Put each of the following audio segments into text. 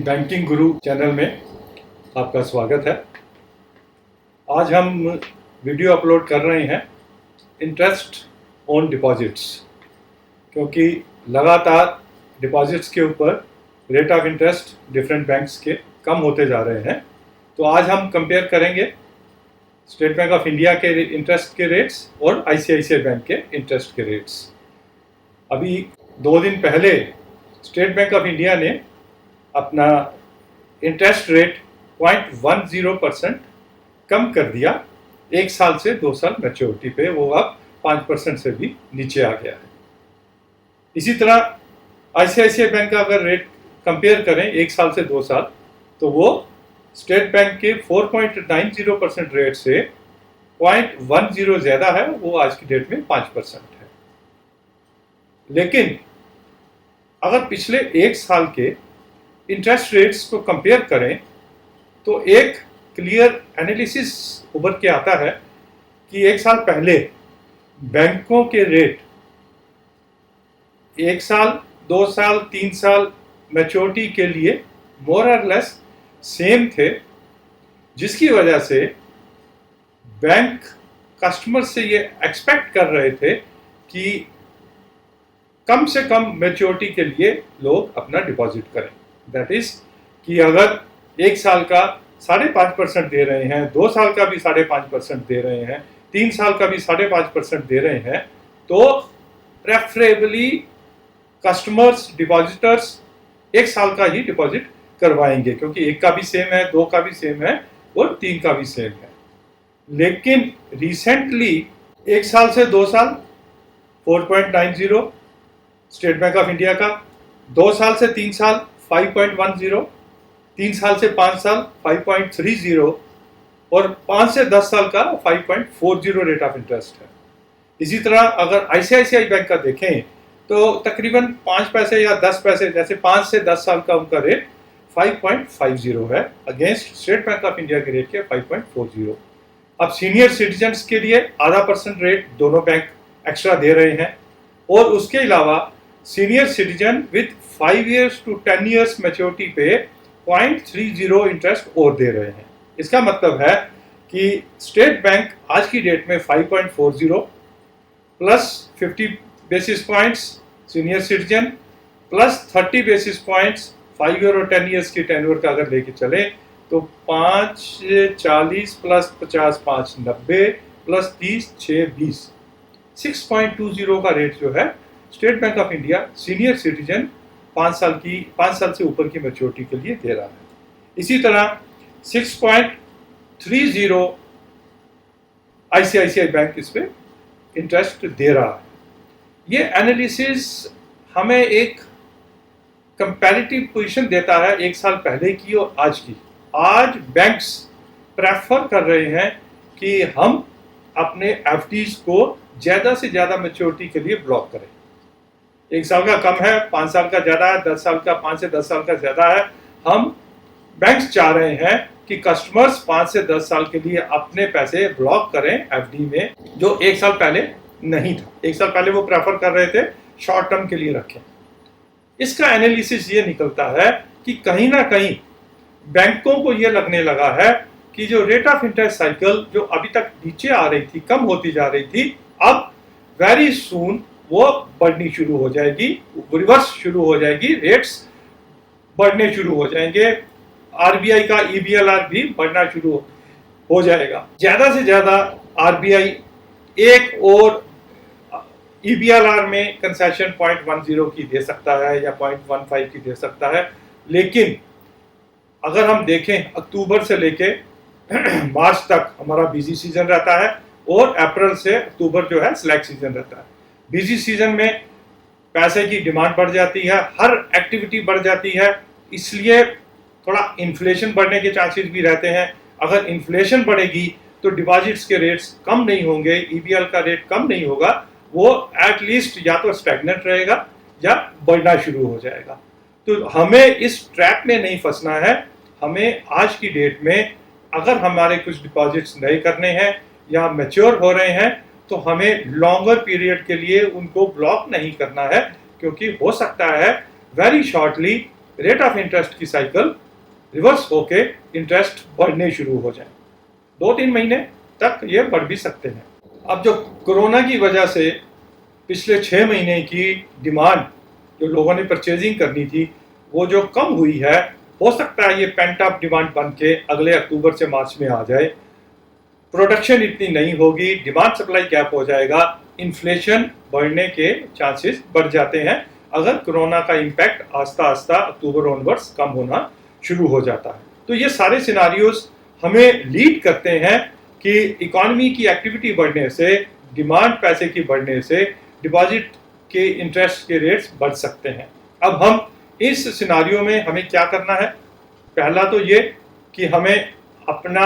Banking गुरु channel में आपका स्वागत है। आज हम वीडियो अपलोड कर रहे हैं इंटरेस्ट ऑन डिपॉजिट्स, क्योंकि लगातार डिपॉजिट्स के ऊपर rate of interest different banks के कम होते जा रहे हैं। तो आज हम कंपेयर करेंगे स्टेट बैंक ऑफ इंडिया के इंटरेस्ट के रेट्स और आईसीआईसीआई बैंक के इंटरेस्ट के रेट्स। अभी 2 दिन पहले स्टेट बैंक ऑफ इंडिया ने अपना इंटरेस्ट रेट 0.10% कम कर दिया। 1 साल से 2 साल मैच्योरिटी पे वो अब 5% से भी नीचे आ गया है। इसी तरह आईसीआईसीआई बैंक का अगर रेट कंपेयर करें 1 साल से 2 साल, तो वो स्टेट बैंक के 4.90% रेट से 0.10 ज़्यादा है, वो आज की डेट में 5% है। लेकिन अगर पिछले 1 साल के इंटरेस्ट रेट्स को कंपेयर करें तो एक क्लियर एनालिसिस उभर के आता है कि 1 साल पहले बैंकों के रेट 1 साल, 2 साल, 3 साल मैच्योरिटी के लिए मोर और लेस सेम थे, जिसकी वजह से बैंक कस्टमर से ये एक्सपेक्ट कर रहे थे कि कम से कम मैच्योरिटी के लिए लोग अपना डिपॉजिट करें। दैट इज कि अगर 1 साल का 5.5% दे रहे हैं, 2 साल का भी 5.5% दे रहे हैं, 3 साल का भी 5.5% दे रहे हैं, तो प्रेफरेबली कस्टमर्स, डिपॉजिटर्स 1 साल का ही डिपॉजिट करवाएंगे, क्योंकि 1 का भी सेम है, 2 का भी सेम है और 3 का भी सेम है। लेकिन रिसेंटली 1 साल से 2 साल 4.90 स्टेट बैंक ऑफ इंडिया का, 2 साल से 3 साल 5.10, 3 साल से 5 साल 5.30 और 5 से 10 साल का 5.40 रेट ऑफ इंटरेस्ट है। इसी तरह अगर आईसीआईसीआई बैंक का देखें तो तकरीबन 5 पैसे या 10 पैसे, जैसे 5 से 10 साल का उनका रेट 5.50 है against state bank of India के रेट के 5.40। अब सीनियर सिटीजन्स के लिए 0.5% रेट दोनों बैंक एक्स्ट्रा दे रहे हैं, और उसके अलावा senior citizen with 5 years to 10 years maturity पे 0.30 इंटरेस्ट और दे रहे हैं। इसका मतलब है कि स्टेट बैंक आज की डेट में 5.40 plus 50 basis points senior citizen plus 30 basis points 5 year और 10 years की टेन्योर का अगर लेके चले तो 5.40 प्लस 50 5.90 प्लस 30 6.20 6.20 का रेट जो है state bank of India senior citizen 5 साल से ऊपर की मैच्योरिटी के लिए दे रहा है। इसी तरह 6.30 आईसीआईसीआई बैंक इस पे इंटरेस्ट दे रहा है। ये एनालिसिस हमें एक कंपैरेटिव पोजीशन देता है 1 साल पहले की और आज की। आज बैंक्स प्रेफर कर रहे हैं कि हम अपने एफडीज को ज़्यादा से ज़्यादा मैच्योरिटी के लिए ब्लॉक करें। 1 साल का कम है, 5 साल का ज़्यादा है, 10 साल का 5 से 10 साल का ज़्यादा है। हम बैंक्स चाह रहे हैं कि कस्टमर्स 5 से 10 साल के लिए अपने पैसे ब्लॉक करें एफडी में, जो 1 साल पहले नहीं था। 1 साल पहले वो प्रेफर कर रहे थे शॉर्ट टर्म के लिए रखें। इसका एनालिसिस ये निकलता है कि कहीं ना कहीं बैंकों को ये लगने लगा है कि जो रेट ऑफ इंटरेस्ट साइकिल जो अभी तक नीचे आ रही थी, कम होती जा रही थी, अब वेरी सून वो बढ़नी शुरू हो जाएगी, रिवर्स शुरू हो जाएगी, रेट्स बढ़ने शुरू हो जाएंगे। आरबीआई का ईबीएलआर भी बढ़ना शुरू हो जाएगा। ज़्यादा से ज़्यादा आरबीआई एक और ईबीएलआर में कंसेशन 0.10 की दे सकता है या 0.15 की दे सकता है। लेकिन अगर हम देखें अक्टूबर से लेके मार्च तक हमारा बिजी सीजन रहता है और अप्रैल से अक्टूबर जो है स्लैक सीजन रहता है। बिजी सीजन में पैसे की डिमांड बढ़ जाती है, हर एक्टिविटी बढ़ जाती है, इसलिए थोड़ा इन्फ्लेशन बढ़ने के चांसेस भी रहते हैं। अगर इन्फ्लेशन बढ़ेगी तो डिपॉजिट्स के रेट्स कम नहीं होंगे, ईबीएल का रेट कम नहीं होगा, वो एटलीस्ट या तो स्टैग्नेंट रहेगा या बढ़ना शुरू हो जाएगा। तो हमें इस ट्रैप में नहीं फंसना है। हमें आज की डेट में अगर हमारे कुछ डिपॉजिट्स नए करने हैं या मैच्योर हो रहे हैं तो हमें लॉन्गर पीरियड के लिए उनको ब्लॉक नहीं करना है, क्योंकि हो सकता है very shortly rate of interest की साइकिल रिवर्स होके इंटरेस्ट बढ़ने शुरू हो जाए। 2-3 महीने तक ये बढ़ भी सकते हैं। अब जो कोरोना की वजह से पिछले 6 महीने की डिमांड जो लोगों ने परचेजिंग करनी थी वो जो कम हुई है, हो सकता है ये पेंट अप डिमांड बन के अगले अक्टूबर से मार्च में आ जाए। प्रोडक्शन इतनी नहीं होगी, डिमांड सप्लाई गैप हो जाएगा, इन्फ्लेशन बढ़ने के चांसेस बढ़ जाते हैं अगर कोरोना का इम्पैक्ट आस्ता आस्ता अक्टूबर ऑनवर्ड्स कम होना शुरू हो जाता है। तो ये सारे सिनारियोज हमें लीड करते हैं कि इकोनॉमी की एक्टिविटी बढ़ने से, डिमांड पैसे की बढ़ने से डिपॉजिट के इंटरेस्ट के रेट्स बढ़ सकते हैं। अब हम इस सिनारियो में हमें क्या करना है? पहला तो ये कि हमें अपना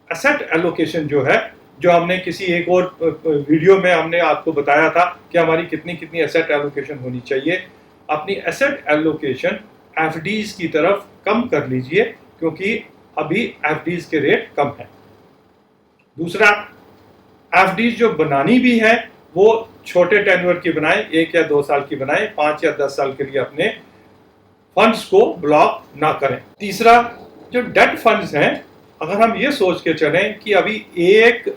एसेट एलोकेशन जो है, जो हमने किसी एक और वीडियो में हमने आपको बताया था कि हमारी कितनी कितनी एसेट एलोकेशन होनी चाहिए, अपनी एसेट एलोकेशन एफडीज की तरफ कम कर लीजिए क्योंकि अभी एफडीज के रेट कम है। दूसरा, एफडीज जो बनानी भी है वो छोटे टेन्योर की बनाएं, 1 या 2 साल की बनाएं, 5 या 10 साल के लिए अपने फंड्स को ब्लॉक ना करें। तीसरा, जो डेट फंड्स हैं, अगर हम ये सोच के चलें कि अभी एक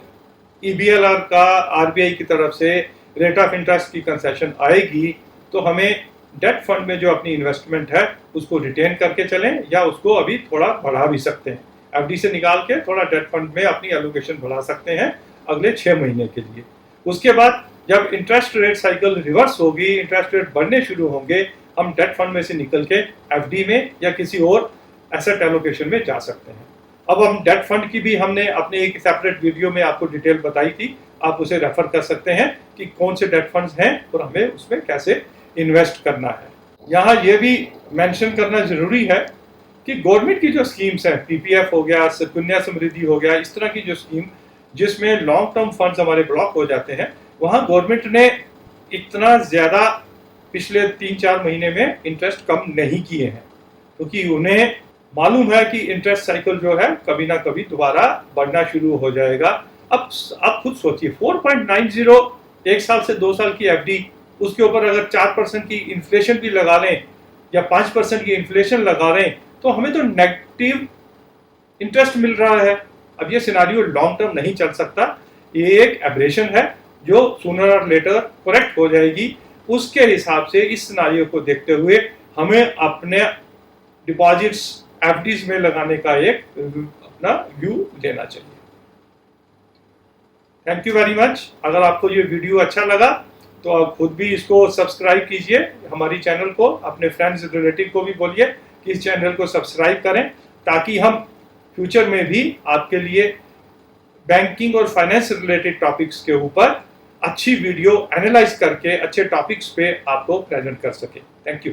ईबीएलआर का आरबीआई की तरफ से रेट ऑफ इंटरेस्ट की कंसेशन आएगी तो हमें डेट फंड में जो अपनी इन्वेस्टमेंट है उसको रिटेन करके चलें या उसको अभी थोड़ा बढ़ा भी सकते हैं। एफडी से निकाल के थोड़ा डेट फंड में अपनी एलोकेशन बढ़ा सकते हैं अगले 6 महीने के लिए। उसके बाद जब इंटरेस्ट रेट साइकिल रिवर्स होगी, इंटरेस्ट रेट बढ़ने शुरू होंगे, हम डेट फंड में से निकल के एफडी में या किसी और एसेट एलोकेशन में जा सकते हैं। अब हम डेट फंड की भी हमने अपने एक सेपरेट वीडियो में आपको डिटेल बताई थी, आप उसे रेफर कर सकते हैं कि कौन से डेट फंड्स हैं और हमें उसमें कैसे इन्वेस्ट करना है। यहाँ ये भी मेंशन करना जरूरी है कि गवर्नमेंट की जो स्कीम्स हैं, पीपीएफ हो गया, सुकन्या समृद्धि हो गया, इस तरह की जो स्कीम जिसमें लॉन्ग टर्म फंड्स हमारे ब्लॉक हो जाते हैं, वहाँ गवर्नमेंट ने इतना ज़्यादा पिछले 3-4 महीने में इंटरेस्ट कम नहीं किए हैं क्योंकि उन्हें मालूम है कि इंटरेस्ट साइकिल जो है कभी ना कभी दोबारा बढ़ना शुरू हो जाएगा। अब आप खुद सोचिए, 4.90 1 साल से 2 साल की एफडी, उसके ऊपर अगर 4% की इन्फ्लेशन भी लगा लें या 5% की इन्फ्लेशन लगा लें तो हमें तो नेगेटिव इंटरेस्ट मिल रहा है। अब ये सिनारियो लॉन्ग टर्म नहीं चल सकता, ये एक एब्रेशन है जो सूनर और लेटर करेक्ट हो जाएगी। उसके हिसाब से इस सिनारियो को देखते हुए हमें अपने डिपॉजिट्स एफडीज में लगाने का एक अपना व्यू लेना चाहिए। Thank you very much. अगर आपको ये वीडियो अच्छा लगा तो आप खुद भी इसको सब्सक्राइब कीजिए, हमारी चैनल को, अपने फ्रेंड्स रिलेटिव को भी बोलिए कि इस चैनल को सब्सक्राइब करें ताकि हम फ्यूचर में भी आपके लिए बैंकिंग और फाइनेंस रिलेटेड टॉपिक्स के ऊपर अच्छी वीडियो एनालाइज करके अच्छे टॉपिक्स पे आपको प्रेजेंट कर सके। Thank you.